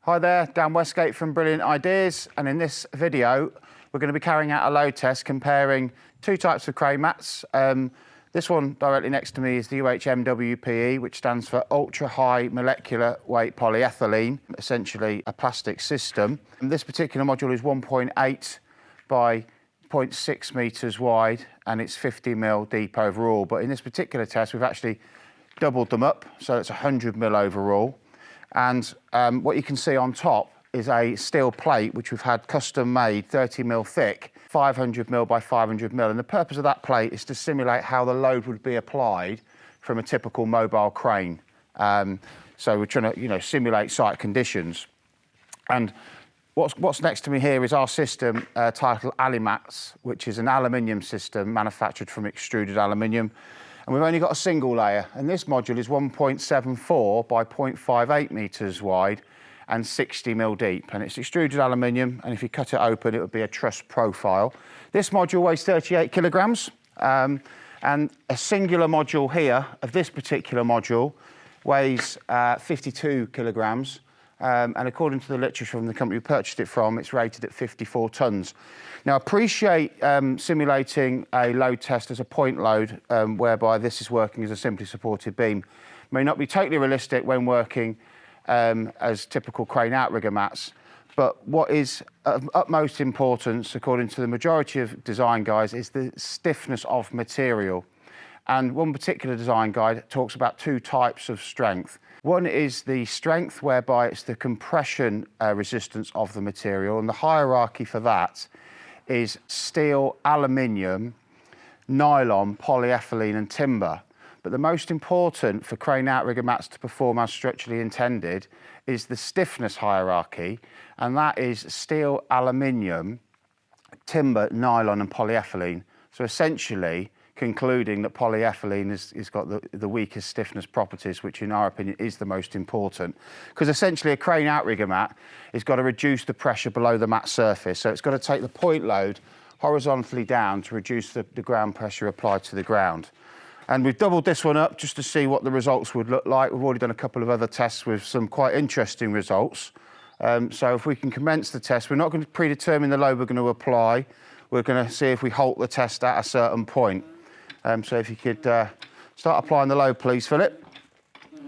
Hi there, Dan Westgate from Brilliant Ideas, and in this video we're going to be carrying out a load test comparing two types of crane mats. This one directly next to me is the UHMWPE, which stands for Ultra High Molecular Weight Polyethylene, essentially a plastic system. And this particular module is 1.8 by 0.6 metres wide and it's 50 mil deep overall. But in this particular test we've actually doubled them up, so it's 100 mil overall. And what you can see on top is a steel plate which we've had custom made, 30 mil thick, 500 mil by 500 mil. And the purpose of that plate is to simulate how the load would be applied from a typical mobile crane. So we're trying to, simulate site conditions. And what's next to me here is our system titled ALIMATS, which is an aluminium system manufactured from extruded aluminium. And we've only got a single layer, and this module is 1.74 by 0.58 metres wide and 60 mil deep. And it's extruded aluminium, and if you cut it open, it would be a truss profile. This module weighs 38 kilograms, and a singular module here of this particular module weighs 52 kilograms. And according to the literature from the company we purchased it from, it's rated at 54 tonnes. Now, appreciate simulating a load test as a point load, whereby this is working as a simply supported beam, may not be totally realistic when working as typical crane outrigger mats. But what is of utmost importance, according to the majority of design guides, is the stiffness of material. And one particular design guide talks about two types of strength. One is the strength, whereby it's the compression resistance of the material, and the hierarchy for that is steel, aluminium, nylon, polyethylene and timber. But the most important for crane outrigger mats to perform as structurally intended is the stiffness hierarchy, and that is steel, aluminium, timber, nylon and polyethylene. So essentially concluding that polyethylene has got the weakest stiffness properties, which in our opinion is the most important. Because essentially a crane outrigger mat has got to reduce the pressure below the mat surface. So it's got to take the point load horizontally down to reduce the ground pressure applied to the ground. And we've doubled this one up just to see what the results would look like. We've already done a couple of other tests with some quite interesting results. So if we can commence the test, we're not going to predetermine the load we're going to apply. We're going to see if we halt the test at a certain point. So if you could start applying the load, please, Philip.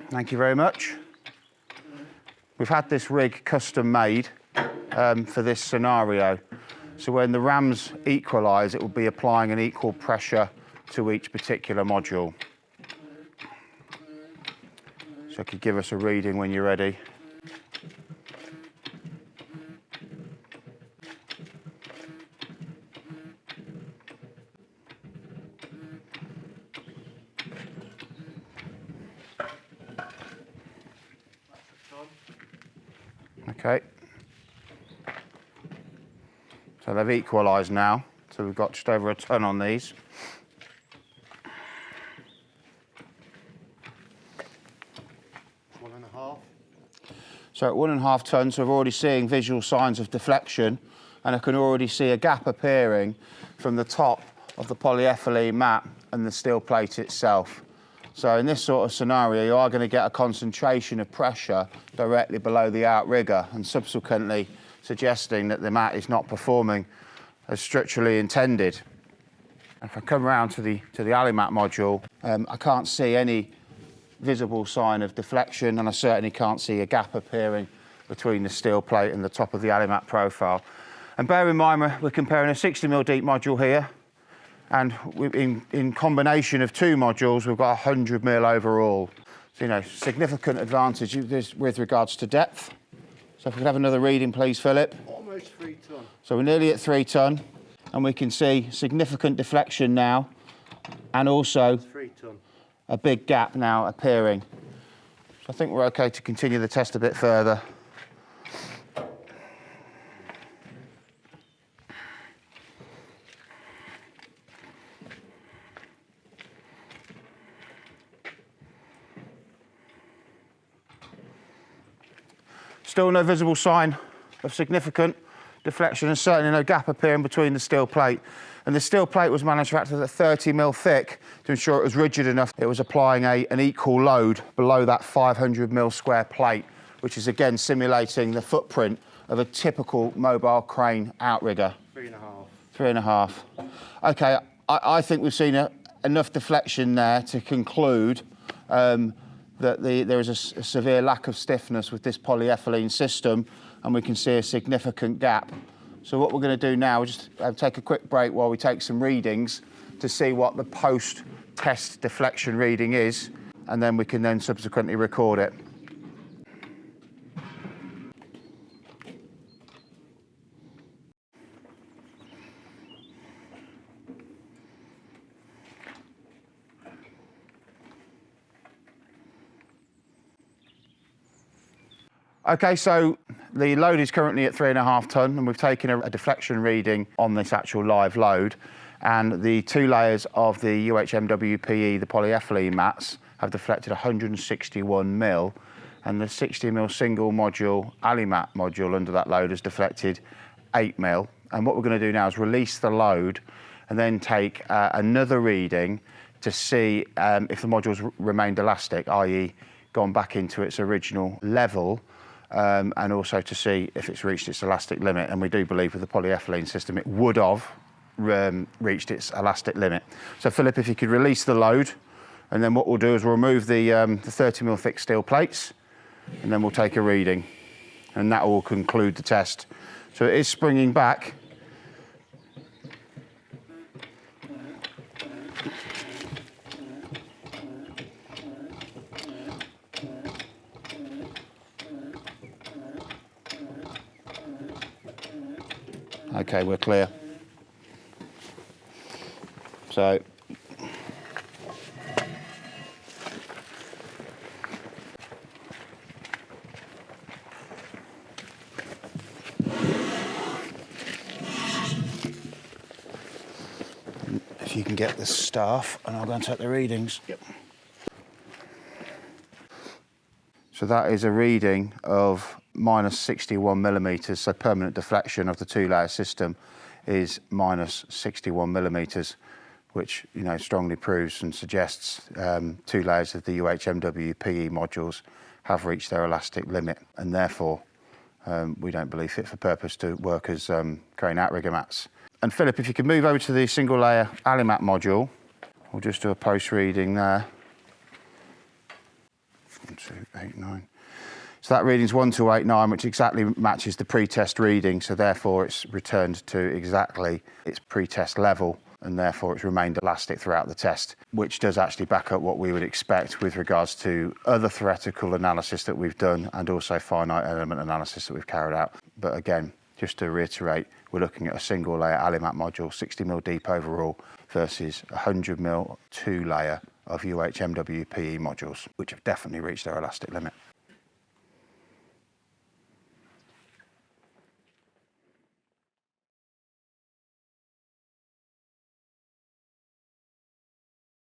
Thank you very much. We've had this rig custom made for this scenario. So when the rams equalise, it will be applying an equal pressure to each particular module. So it could give us a reading when you're ready. Okay, so they've equalised now, so we've got just over a tonne on these. So at 1.5 tonnes, so we're already seeing visual signs of deflection, and I can already see a gap appearing from the top of the polyethylene mat and the steel plate itself. So in this sort of scenario, you are going to get a concentration of pressure directly below the outrigger, and subsequently suggesting that the mat is not performing as structurally intended. If I come around to the ALIMAT module, I can't see any visible sign of deflection, and I certainly can't see a gap appearing between the steel plate and the top of the ALIMAT profile. And bear in mind, we're comparing a 60 mil deep module here, and in combination of two modules, we've got 100 mil overall. So, significant advantage with regards to depth. So if we could have another reading, please, Philip. Almost 3 tonne. So we're nearly at 3 tonne, and we can see significant deflection now, and also 3 tonne. A big gap now appearing. So I think we're okay to continue the test a bit further. Still no visible sign of significant deflection, and certainly no gap appearing between the steel plate. And the steel plate was manufactured at 30 mil thick to ensure it was rigid enough. It was applying an equal load below that 500 mil square plate, which is again simulating the footprint of a typical mobile crane outrigger. 3.5. 3.5. Okay, I think we've seen enough deflection there to conclude that there is a severe lack of stiffness with this polyethylene system, and we can see a significant gap. So what we're going to do now is just take a quick break while we take some readings to see what the post-test deflection reading is, and then we can then subsequently record it. Okay, so the load is currently at 3.5 tonne, and we've taken a deflection reading on this actual live load, and the 2 layers of the UHMWPE, the polyethylene mats, have deflected 161 mil, and the 60 mil single module ALIMAT module under that load has deflected 8 mil. And what we're going to do now is release the load and then take another reading to see if the module's remained elastic, i.e. gone back into its original level, and also to see if it's reached its elastic limit. And we do believe with the polyethylene system it would have reached its elastic limit. So Philip, if you could release the load, and then what we'll do is we'll remove the 30 mil thick steel plates, and then we'll take a reading, and that will conclude the test. So it is springing back. Okay, we're clear. So if you can get the staff, and I'll go and take the readings. Yep. So that is a reading of minus 61 millimetres, so permanent deflection of the 2-layer system is minus 61 millimetres, which strongly proves and suggests 2 layers of the UHMWPE modules have reached their elastic limit, and therefore we don't believe fit for purpose to work as crane outrigger mats. And Philip, if you could move over to the single layer ALIMAT module, we'll just do a post reading there. 1289. So that reading's 1289, which exactly matches the pre-test reading, so therefore it's returned to exactly its pre-test level, and therefore it's remained elastic throughout the test, which does actually back up what we would expect with regards to other theoretical analysis that we've done and also finite element analysis that we've carried out. But again, just to reiterate, we're looking at a single layer ALIMAT module, 60 mil deep overall, versus 100 mil 2-layer of UHMWPE modules, which have definitely reached their elastic limit.